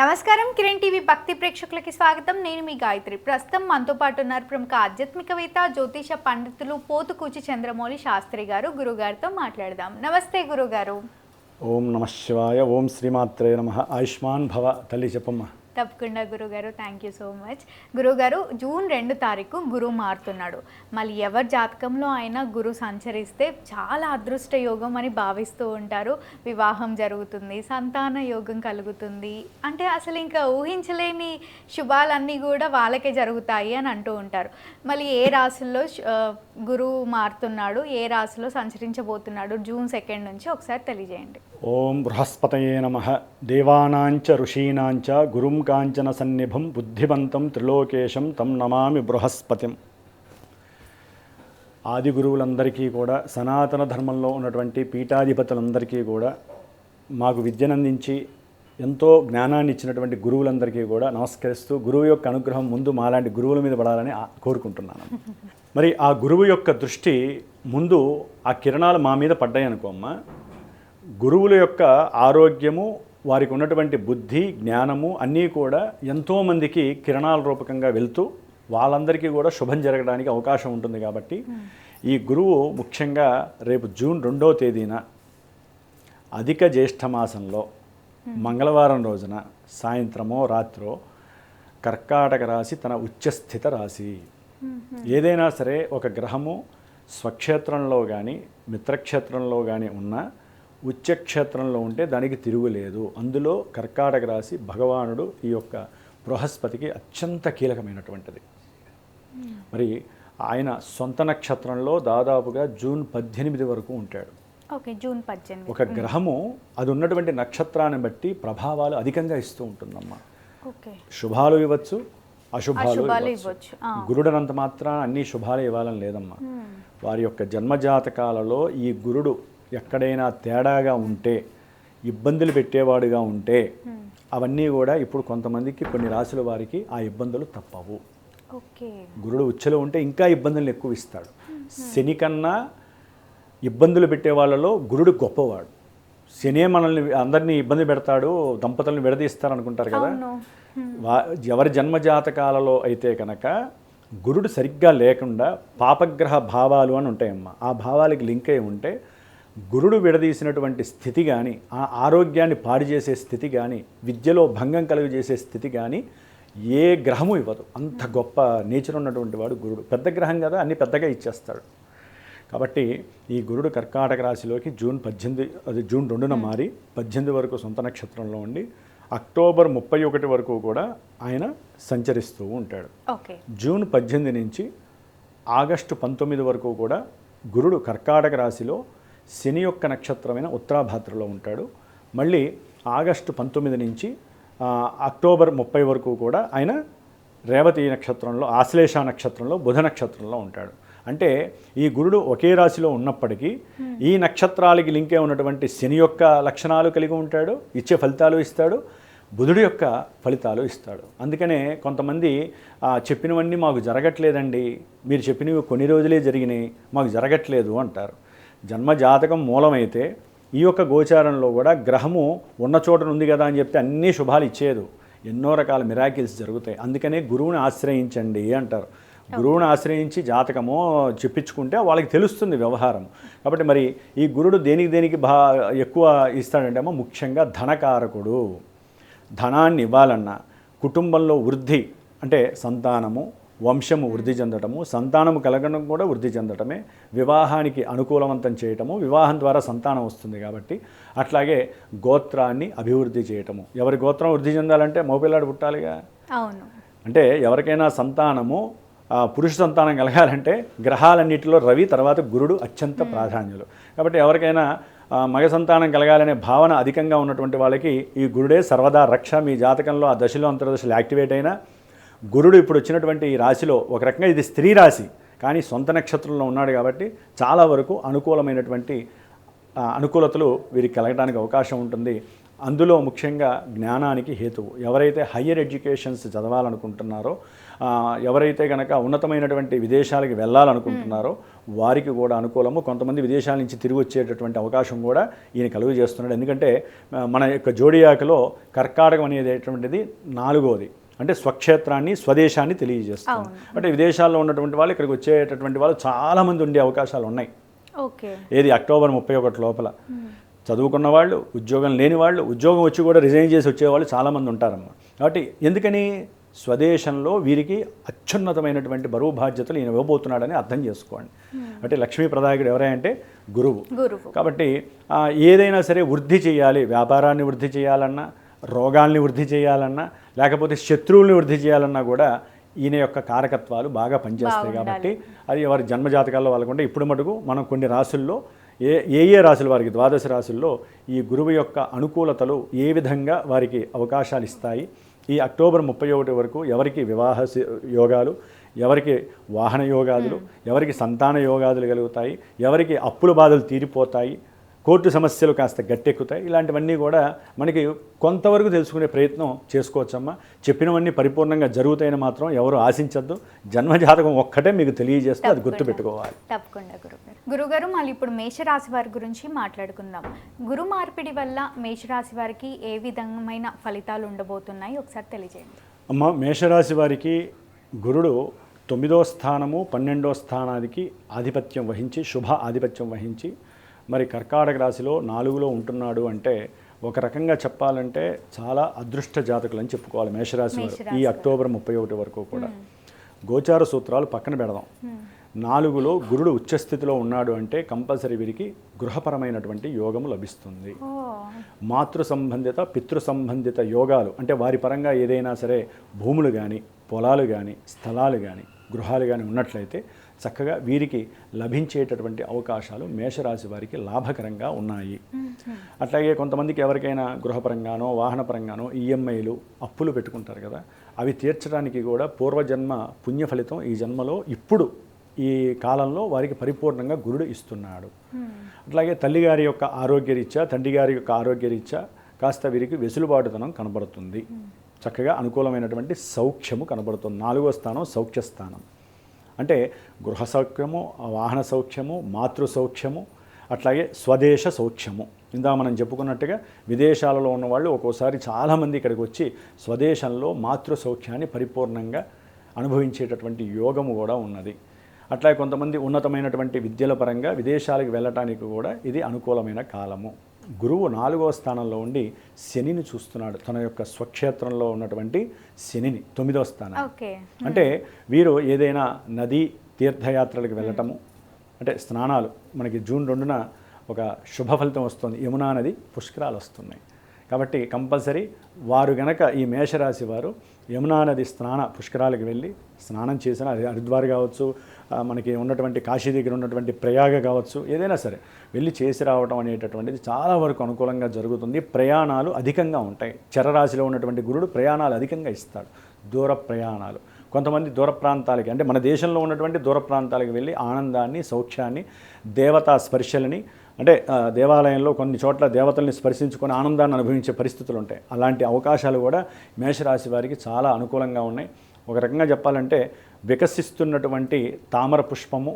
నమస్కారం కిరణ్ టీవీ భక్తి ప్రేక్షకులకి స్వాగతం. నేను మీ గాయత్రి. ప్రస్తుతం మనతో పాటు ఉన్నారు ప్రముఖ ఆధ్యాత్మికవేత్త జ్యోతిష పండితులు పోతుకూచి చంద్రమౌళి శాస్త్రి గారు. గురుగారితో మాట్లాడదాం. నమస్తే గురుగారు. ఓం నమ శివాయ. ఓం శ్రీమాత్రే నమః. ఆయుష్మాన్ భవ. తల్లి చెప్పమ్మా. తప్పకుండా గురుగారు, థ్యాంక్ యూ సో మచ్. గురుగారు, జూన్ 2 తారీఖు గురువు మారుతున్నాడు. మళ్ళీ ఎవరి జాతకంలో అయినా గురువు సంచరిస్తే చాలా అదృష్ట యోగం అని భావిస్తూ ఉంటారు. వివాహం జరుగుతుంది, సంతాన యోగం కలుగుతుంది, అంటే అసలు ఇంకా ఊహించలేని శుభాలన్నీ కూడా వాళ్ళకే జరుగుతాయి అని అంటూ ఉంటారు. మళ్ళీ ఏ రాశుల్లో గురువు మారుతున్నాడు, ఏ రాశిలో సంచరించబోతున్నాడు జూన్ 2 నుంచి ఒకసారి తెలియజేయండి. ఓం బృహస్పతయే నమః. దేవానాంచ ఋషీనాంచ గురుం కాంచన సన్నిభం బుద్ధిమంతం త్రిలోకేశం తం నమామి బృహస్పతిం. ఆది గురువులందరికీ కూడా, సనాతన ధర్మంలో ఉన్నటువంటి పీఠాధిపతులందరికీ కూడా, మాకు విద్యనందించి ఎంతో జ్ఞానాన్ని ఇచ్చినటువంటి గురువులందరికీ కూడా నమస్కరిస్తూ, గురువు యొక్క అనుగ్రహం ముందు మాలాంటి గురువుల మీద పడాలని కోరుకుంటున్నాను. మరి ఆ గురువు యొక్క దృష్టి ముందు ఆ కిరణాలు మా మీద పడ్డాయి అనుకోమ్మా. గురువుల యొక్క ఆరోగ్యము, వారికి ఉన్నటువంటి బుద్ధి జ్ఞానము అన్నీ కూడా ఎంతోమందికి కిరణాల రూపకంగా వెళ్తూ వాళ్ళందరికీ కూడా శుభం జరగడానికి అవకాశం ఉంటుంది. కాబట్టి ఈ గురువు ముఖ్యంగా రేపు జూన్ 2వ తేదీన అధిక జ్యేష్ఠ మాసంలో మంగళవారం రోజున సాయంత్రమో రాత్రో కర్కాటక రాశి తన ఉచ్చస్థిత రాశి. ఏదైనా సరే ఒక గ్రహము స్వక్షేత్రంలో కానీ మిత్రక్షేత్రంలో కానీ ఉన్నా ఉచ్చక్షేత్రంలో ఉంటే దానికి తిరుగులేదు. అందులో కర్కాటక రాశి భగవానుడు ఈ యొక్క బృహస్పతికి అత్యంత కీలకమైనటువంటిది. మరి ఆయన సొంత నక్షత్రంలో దాదాపుగా జూన్ 18 వరకు ఉంటాడు. జూన్ 18. ఒక గ్రహము అది ఉన్నటువంటి నక్షత్రాన్ని బట్టి ప్రభావాలు అధికంగా ఇస్తూ ఉంటుందమ్మా. శుభాలు ఇవ్వచ్చు, అశుభాలు ఇవ్వచ్చు. గురుడనంత మాత్రాన అన్ని శుభాలు ఇవ్వాలని లేదమ్మా. వారి యొక్క జన్మజాతకాలలో ఈ గురుడు ఎక్కడైనా తేడాగా ఉంటే, ఇబ్బందులు పెట్టేవాడుగా ఉంటే, అవన్నీ కూడా ఇప్పుడు కొంతమందికి కొన్ని రాశుల వారికి ఆ ఇబ్బందులు తప్పవు. గురుడు ఉచ్చలో ఉంటే ఇంకా ఇబ్బందులు ఎక్కువ ఇస్తాడు. శని కన్నా ఇబ్బందులు పెట్టే వాళ్ళలో గురుడు గొప్పవాడు. శనే మనల్ని అందరినీ ఇబ్బంది పెడతాడు, దంపతులను విడదీస్తారు అనుకుంటారు కదా. ఎవరి జన్మజాతకాలలో అయితే కనుక గురుడు సరిగ్గా లేకుండా పాపగ్రహ భావాలు అని ఉంటాయమ్మా. ఆ భావాలకి లింక్ అయి ఉంటే గురుడు విడదీసినటువంటి స్థితి కానీ, ఆ ఆరోగ్యాన్ని పాడు చేసే స్థితి కానీ, విద్యలో భంగం కలుగజేసే స్థితి కానీ ఏ గ్రహము ఇవ్వదు. అంత గొప్ప నేచర్ ఉన్నటువంటి వాడు గురుడు. పెద్ద గ్రహం కదా, అన్ని పెద్దగా ఇచ్చేస్తాడు. కాబట్టి ఈ గురుడు కర్కాటక రాశిలోకి జూన్ 2న మారి 18 వరకు సొంత నక్షత్రంలో ఉండి అక్టోబర్ 31 వరకు కూడా ఆయన సంచరిస్తూ ఉంటాడు. జూన్ 18 నుంచి ఆగస్టు 19 వరకు కూడా గురుడు కర్కాటక రాశిలో శని యొక్క నక్షత్రమైన ఉత్తరాభాద్రలో ఉంటాడు. మళ్ళీ ఆగస్టు 19 నుంచి అక్టోబర్ 30 వరకు కూడా ఆయన రేవతి నక్షత్రంలో, ఆశ్లేష నక్షత్రంలో, బుధ నక్షత్రంలో ఉంటాడు. అంటే ఈ గురుడు ఒకే రాశిలో ఉన్నప్పటికీ ఈ నక్షత్రాలకి లింకే ఉన్నటువంటి శని యొక్క లక్షణాలు కలిగి ఉంటాడు, ఇచ్చే ఫలితాలు ఇస్తాడు, బుధుడి యొక్క ఫలితాలు ఇస్తాడు. అందుకనే కొంతమంది చెప్పినవన్నీ మాకు జరగట్లేదండి, మీరు చెప్పినవి కొన్ని రోజులే జరిగినాయి, మాకు జరగట్లేదు అంటారు. జన్మజాతకం మూలమైతే ఈ యొక్క గోచారంలో కూడా గ్రహము ఉన్న చోట ఉంది కదా అని చెప్తే అన్నీ శుభాలు ఇచ్చేదు. ఎన్నో రకాల మిరాకిల్స్ జరుగుతాయి. అందుకనే గురువుని ఆశ్రయించండి అంటారు. గురువుని ఆశ్రయించి జాతకమో చెప్పించుకుంటే వాళ్ళకి తెలుస్తుంది వ్యవహారం. కాబట్టి మరి ఈ గురుడు దేనికి ఎక్కువ ఇస్తాడంటే అమ్మా, ముఖ్యంగా ధనకారకుడు. ధనాన్ని ఇవ్వాలన్నా, కుటుంబంలో వృద్ధి అంటే సంతానము, వంశము వృద్ధి చెందటము, సంతానము కలగడం కూడా వృద్ధి చెందటమే, వివాహానికి అనుకూలవంతం చేయటము, వివాహం ద్వారా సంతానం వస్తుంది కాబట్టి, అట్లాగే గోత్రాన్ని అభివృద్ధి చేయటము. ఎవరి గోత్రం వృద్ధి చెందాలంటే మగపిల్లాడు పుట్టాలిగా. అవును. అంటే ఎవరికైనా సంతానము, పురుష సంతానం కలగాలంటే గ్రహాలన్నిటిలో రవి తర్వాత గురుడు అత్యంత ప్రాధాన్యులు. కాబట్టి ఎవరికైనా మగ సంతానం కలగాలనే భావన అధికంగా ఉన్నటువంటి వాళ్ళకి ఈ గురుడే సర్వదా రక్ష. మీ జాతకంలో ఆ దశలో అంతర్దశలు యాక్టివేట్ అయినా గురుడు ఇప్పుడు వచ్చినటువంటి ఈ రాశిలో ఒక రకంగా ఇది స్త్రీ రాశి, కానీ సొంత నక్షత్రంలో ఉన్నాడు కాబట్టి చాలా వరకు అనుకూలమైనటువంటి అనుకూలతలు వీరికి కలగడానికి అవకాశం ఉంటుంది. అందులో ముఖ్యంగా జ్ఞానానికి హేతువు. ఎవరైతే హయ్యర్ ఎడ్యుకేషన్స్ చదవాలనుకుంటున్నారో ఎవరైతే కనుక ఉన్నతమైనటువంటి విదేశాలకి వెళ్ళాలనుకుంటున్నారో వారికి కూడా అనుకూలము. కొంతమంది విదేశాల నుంచి తిరిగి వచ్చేటటువంటి అవకాశం కూడా ఈయన కలుగు చేస్తున్నాడు. ఎందుకంటే మన యొక్క జోడియాకలో కర్కాటకం అనేటటువంటిది 4వది, అంటే స్వక్షేత్రాన్ని స్వదేశాన్ని తెలియజేస్తుంది. అంటే విదేశాల్లో ఉన్నటువంటి వాళ్ళు ఇక్కడికి వచ్చేటటువంటి వాళ్ళు చాలామంది ఉండే అవకాశాలు ఉన్నాయి. ఏది అక్టోబర్ 31 లోపల చదువుకున్న వాళ్ళు, ఉద్యోగం లేని వాళ్ళు, ఉద్యోగం వచ్చి కూడా రిజైన్ చేసి వచ్చేవాళ్ళు చాలామంది ఉంటారమ్మా. కాబట్టి ఎందుకని స్వదేశంలో వీరికి అత్యున్నతమైనటువంటి బరువు బాధ్యతలు ఈయన ఇవ్వబోతున్నాడని అర్థం చేసుకోండి. అంటే లక్ష్మీ ప్రదాయకుడు ఎవరంటే గురువు. కాబట్టి ఏదైనా సరే వృద్ధి చేయాలి, వ్యాపారాన్ని వృద్ధి చేయాలన్నా, రోగాల్ని వృద్ధి చేయాలన్నా, లేకపోతే శత్రువుల్ని వృద్ధి చేయాలన్నా కూడా ఈయన యొక్క కారకత్వాలు బాగా పనిచేస్తాయి. కాబట్టి అది వారి జన్మజాతకాల్లో వాళ్ళకుంటే ఇప్పుడు మటుకు మనం కొన్ని రాసుల్లో ఏ రాశుల వారికి 12 రాశుల్లో ఈ గురువు యొక్క అనుకూలతలు ఏ విధంగా వారికి అవకాశాలు ఇస్తాయి, ఈ అక్టోబర్ 31 వరకు ఎవరికి వివాహ యోగాలు, ఎవరికి వాహన యోగాదులు, ఎవరికి సంతాన యోగాదులు కలుగుతాయి, ఎవరికి అప్పుల బాధలు తీరిపోతాయి, కోర్టు సమస్యలు కాస్త గట్టెక్కుతాయి, ఇలాంటివన్నీ కూడా మనకి కొంతవరకు తెలుసుకునే ప్రయత్నం చేసుకోవచ్చమ్మా. చెప్పినవన్నీ పరిపూర్ణంగా జరుగుతాయని మాత్రం ఎవరు ఆశించద్దు. జన్మజాతకం ఒక్కటే మీకు తెలియజేస్తే అది గుర్తుపెట్టుకోవాలి. తప్పకుండా గురుగారు. మళ్ళీ ఇప్పుడు మేషరాశి వారి గురించి మాట్లాడుకుందాం. గురు మార్పిడి వల్ల మేషరాశి వారికి ఏ విధమైన ఫలితాలు ఉండబోతున్నాయి ఒకసారి తెలియజేయండి. అమ్మ, మేషరాశి వారికి గురుడు 9వ స్థానము 12వ స్థానానికి ఆధిపత్యం వహించి, శుభ ఆధిపత్యం వహించి మరి కర్కాటక రాశిలో 4లో ఉంటున్నాడు అంటే ఒక రకంగా చెప్పాలంటే చాలా అదృష్ట జాతకులు అని చెప్పుకోవాలి మేషరాశి వారు. ఈ అక్టోబర్ 31 వరకు కూడా గోచార సూత్రాలు పక్కన పెడదాం. 4లో గురుడు ఉచ్చస్థితిలో ఉన్నాడు అంటే కంపల్సరీ వీరికి గృహపరమైనటువంటి యోగము లభిస్తుంది. మాతృ సంబంధిత పితృ సంబంధిత యోగాలు అంటే వారి పరంగా ఏదైనా సరే భూములు కానీ, పొలాలు కానీ, స్థలాలు కానీ, గృహాలు కానీ ఉన్నట్లయితే చక్కగా వీరికి లభించేటటువంటి అవకాశాలు మేషరాశి వారికి లాభకరంగా ఉన్నాయి. అట్లాగే కొంతమందికి ఎవరికైనా గృహపరంగానో వాహనపరంగానో ఈఎంఐలు అప్పులు పెట్టుకుంటారు కదా, అవి తీర్చడానికి కూడా పూర్వజన్మ పుణ్య ఫలితం ఈ జన్మలో ఇప్పుడు ఈ కాలంలో వారికి పరిపూర్ణంగా గురుడు ఇస్తున్నాడు. అట్లాగే తల్లిగారి యొక్క ఆరోగ్యరీత్యా, తండ్రి గారి యొక్క ఆరోగ్యరీత్యా కాస్త వీరికి వెసులుబాటుతనం కనబడుతుంది. చక్కగా అనుకూలమైనటువంటి సౌఖ్యము కనబడుతుంది. 4వ స్థానం సౌఖ్య స్థానం అంటే గృహ సౌఖ్యము, వాహన సౌఖ్యము, మాతృ సౌఖ్యము, అట్లాగే స్వదేశ సౌఖ్యము. ఇందా మనం చెప్పుకున్నట్టుగా విదేశాలలో ఉన్నవాళ్ళు ఒక్కోసారి చాలామంది ఇక్కడికి వచ్చి స్వదేశంలో మాతృ సౌఖ్యాన్ని పరిపూర్ణంగా అనుభవించేటటువంటి యోగము కూడా ఉన్నది. అట్లాగే కొంతమంది ఉన్నతమైనటువంటి విద్యల పరంగా విదేశాలకు వెళ్ళటానికి కూడా ఇది అనుకూలమైన కాలము. గురువు 4వ స్థానంలో ఉండి శనిని చూస్తున్నాడు, తన యొక్క స్వక్షేత్రంలో ఉన్నటువంటి శనిని 9వ స్థానం. అంటే వీరు ఏదైనా నది తీర్థయాత్రలకు వెళ్ళటము అంటే స్నానాలు, మనకి జూన్ 2న ఒక శుభ ఫలితం వస్తుంది, యమునా నది పుష్కరాలు వస్తున్నాయి. కాబట్టి కంపల్సరీ వారు గనక ఈ మేషరాశి వారు యమునా నది స్నాన పుష్కరాలకు వెళ్ళి స్నానం చేసిన, అది హరిద్వార్ కావచ్చు, మనకి ఉన్నటువంటి కాశీ దగ్గర ఉన్నటువంటి ప్రయాగ కావచ్చు, ఏదైనా సరే వెళ్ళి చేసి రావడం అనేటటువంటిది చాలా వరకు అనుకూలంగా జరుగుతుంది. ప్రయాణాలు అధికంగా ఉంటాయి. చరరాశిలో ఉన్నటువంటి గురుడు ప్రయాణాలు అధికంగా ఇస్తాడు, దూర ప్రయాణాలు. కొంతమంది దూర ప్రాంతాలకి అంటే మన దేశంలో ఉన్నటువంటి దూర ప్రాంతాలకు వెళ్ళి ఆనందాన్ని, సౌఖ్యాన్ని, దేవతా స్పర్శలని అంటే దేవాలయంలో కొన్ని చోట్ల దేవతల్ని స్పర్శించుకొని ఆనందాన్ని అనుభవించే పరిస్థితులు ఉంటాయి. అలాంటి అవకాశాలు కూడా మేషరాశి వారికి చాలా అనుకూలంగా ఉన్నాయి. ఒక రకంగా చెప్పాలంటే వికసిస్తున్నటువంటి తామర పుష్పము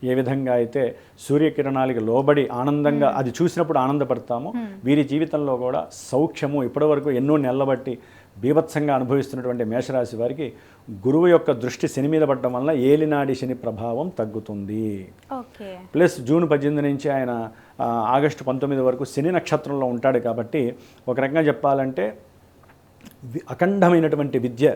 ఏ విధంగా అయితే సూర్యకిరణాలకి లోబడి ఆనందంగా అది చూసినప్పుడు ఆనందపడతామో, వీరి జీవితంలో కూడా సౌఖ్యము ఇప్పటివరకు ఎన్నో నెలల బట్టి బీభత్సంగా అనుభవిస్తున్నటువంటి మేషరాశి వారికి గురువు యొక్క దృష్టి శని మీద పడడం వలన ఏలినాడి శని ప్రభావం తగ్గుతుంది. ప్లస్ జూన్ 18 నుంచి ఆయన ఆగస్టు 19 వరకు శని నక్షత్రంలో ఉంటాడు. కాబట్టి ఒక రకంగా చెప్పాలంటే అఖండమైనటువంటి విద్య,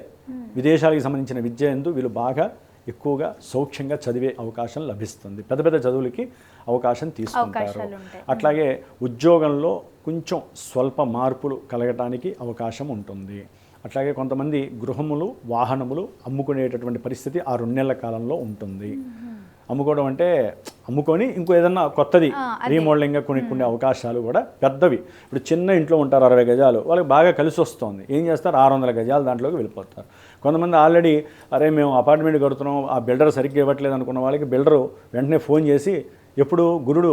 విదేశాలకు సంబంధించిన విద్య ఎందు వీళ్ళు బాగా ఎక్కువగా సౌఖ్యంగా చదివే అవకాశం లభిస్తుంది. పెద్ద పెద్ద చదువులకి అవకాశం తీసుకుంటారు. అట్లాగే ఉద్యోగంలో కొంచెం స్వల్ప మార్పులు కలగటానికి అవకాశం ఉంటుంది. అట్లాగే కొంతమంది గృహములు, వాహనములు అమ్ముకునేటటువంటి పరిస్థితి ఆ 2 నెలల కాలంలో ఉంటుంది. అమ్ముకోవడం అంటే అమ్ముకొని ఇంకో ఏదన్నా కొత్తది రీమోడలింగ్గా కొనుక్కునే అవకాశాలు కూడా పెద్దవి. ఇప్పుడు చిన్న ఇంట్లో ఉంటారు 60 గజాలు, వాళ్ళకి బాగా కలిసి వస్తుంది. ఏం చేస్తారు, 600 గజాలు దాంట్లోకి వెళ్ళిపోతారు. కొంతమంది ఆల్రెడీ అరే మేము అపార్ట్మెంట్ కడుతున్నాం, ఆ బిల్డర్ సరిగ్గా ఇవ్వట్లేదు అనుకున్న వాళ్ళకి బిల్డరు వెంటనే ఫోన్ చేసి ఎప్పుడు గురుడు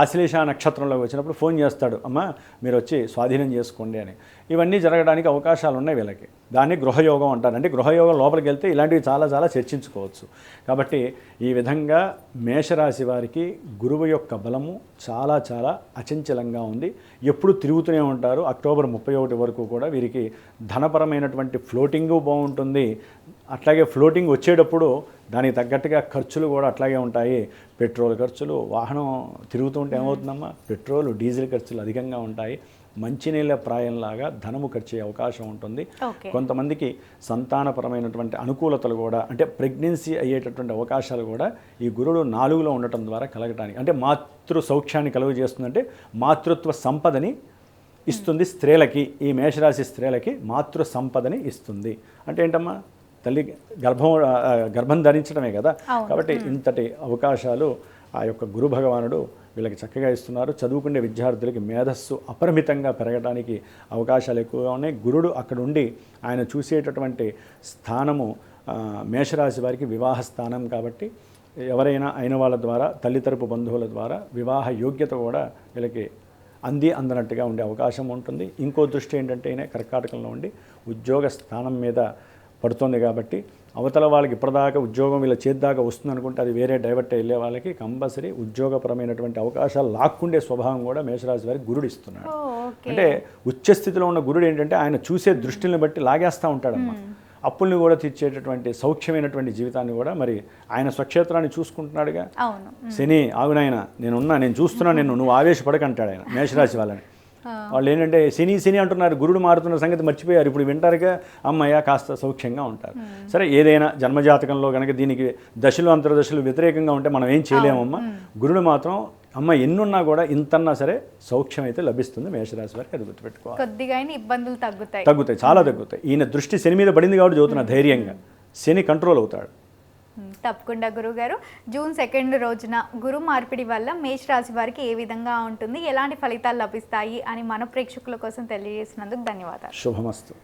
ఆశ్లేష నక్షత్రంలోకి వచ్చినప్పుడు ఫోన్ చేస్తాడు, అమ్మ మీరు వచ్చి స్వాధీనం చేసుకోండి అని. ఇవన్నీ జరగడానికి అవకాశాలు ఉన్నాయి వీళ్ళకి. దాన్ని గృహయోగం అంటారు. అంటే గృహయోగం లోపలికి వెళ్తే ఇలాంటివి చాలా చాలా చర్చించుకోవచ్చు. కాబట్టి ఈ విధంగా మేషరాశి వారికి గురువు యొక్క బలము చాలా చాలా అచంచలంగా ఉంది. ఎప్పుడు తిరుగుతూనే ఉంటారు. అక్టోబర్ 31 వరకు కూడా వీరికి ధనపరమైనటువంటి ఫ్లోటింగు బాగుంటుంది. అట్లాగే ఫ్లోటింగ్ వచ్చేటప్పుడు దానికి తగ్గట్టుగా ఖర్చులు కూడా అట్లాగే ఉంటాయి. పెట్రోల్ ఖర్చులు, వాహనం తిరుగుతూ ఉంటే ఏమవుతుందమ్మా, పెట్రోల్ డీజిల్ ఖర్చులు అధికంగా ఉంటాయి. మంచినీళ్ళ ప్రాయంలాగా ధనము ఖర్చే అవకాశం ఉంటుంది. కొంతమందికి సంతానపరమైనటువంటి అనుకూలతలు కూడా, అంటే ప్రెగ్నెన్సీ అయ్యేటటువంటి అవకాశాలు కూడా ఈ గురుడు 4లో ఉండటం ద్వారా కలగటానికి, అంటే మాతృ సౌఖ్యాన్ని కలుగజేస్తుందంటే మాతృత్వ సంపదని ఇస్తుంది స్త్రీలకి. ఈ మేషరాశి స్త్రీలకి మాతృ సంపదని ఇస్తుంది. అంటే ఏంటమ్మా, తల్లి గర్భం ధరించడమే కదా. కాబట్టి ఇంతటి అవకాశాలు ఆ యొక్క గురు భగవానుడు వీళ్ళకి చక్కగా ఇస్తున్నారు. చదువుకునే విద్యార్థులకి మేధస్సు అపరిమితంగా పెరగడానికి అవకాశాలు ఎక్కువగా ఉన్నాయి. గురుడు అక్కడ ఉండి ఆయన చూసేటటువంటి స్థానము మేషరాశి వారికి వివాహ స్థానం కాబట్టి ఎవరైనా అయిన వాళ్ళ ద్వారా, తల్లి తరపు బంధువుల ద్వారా వివాహ యోగ్యత కూడా వీళ్ళకి అందనట్టుగా ఉండే అవకాశం ఉంటుంది. ఇంకో దృష్టి ఏంటంటే కర్కాటకంలో ఉండి ఉద్యోగ స్థానం మీద పడుతుంది కాబట్టి అవతల వాళ్ళకి ఇప్పటిదాకా ఉద్యోగం వీళ్ళ చేద్దాకా వస్తుంది అనుకుంటే అది వేరే డైవర్ట్ వెళ్ళే వాళ్ళకి కంపల్సరీ ఉద్యోగపరమైనటువంటి అవకాశాలు లాక్కుండే స్వభావం కూడా మేషరాశి వారికి గురుడు ఇస్తున్నాడు. అంటే ఉచ్చస్థితిలో ఉన్న గురుడు ఏంటంటే ఆయన చూసే దృష్టిని బట్టి లాగేస్తూ ఉంటాడమ్మా. అప్పుల్ని కూడా తీర్చేటటువంటి సౌఖ్యమైనటువంటి జీవితాన్ని కూడా మరి ఆయన స్వక్షేత్రాన్ని చూసుకుంటున్నాడుగా. శని ఆగునాయన నేను చూస్తున్నాను, నువ్వు ఆవేశపడకంటాడు ఆయన మేషరాశి వాళ్ళని. వాళ్ళు ఏంటంటే శని అంటున్నారు, గురుడు మారుతున్న సంగతి మర్చిపోయారు. ఇప్పుడు వింటారుగా, అమ్మయ్య కాస్త సౌఖ్యంగా ఉంటారు. సరే, ఏదైనా జన్మజాతకంలో కనుక దీనికి దశలు అంతర్దశలు వ్యతిరేకంగా ఉంటే మనం ఏం చేయలేమమ్మా. గురుడు మాత్రం అమ్మ ఎన్నున్నా కూడా ఇంతన్నా సరే సౌఖ్యం అయితే లభిస్తుంది మేషరాశి వారికి. అది గుర్తుపెట్టుకోవాలి. కొద్దిగా ఇబ్బందులు తగ్గుతాయి, చాలా తగ్గుతాయి. ఈయన దృష్టి శని మీద పడింది కాబట్టి చదువుతున్నా ధైర్యంగా, శని కంట్రోల్ అవుతాడు. తప్పకుండా గురుగారు, జూన్ 2 రోజున గురు మార్పిడి వల్ల మేషరాశి వారికి ఏ విధంగా ఉంటుంది, ఎలాంటి ఫలితాలు లభిస్తాయి అని మన ప్రేక్షకుల కోసం తెలియజేసినందుకు ధన్యవాదాలు. శుభమస్తు.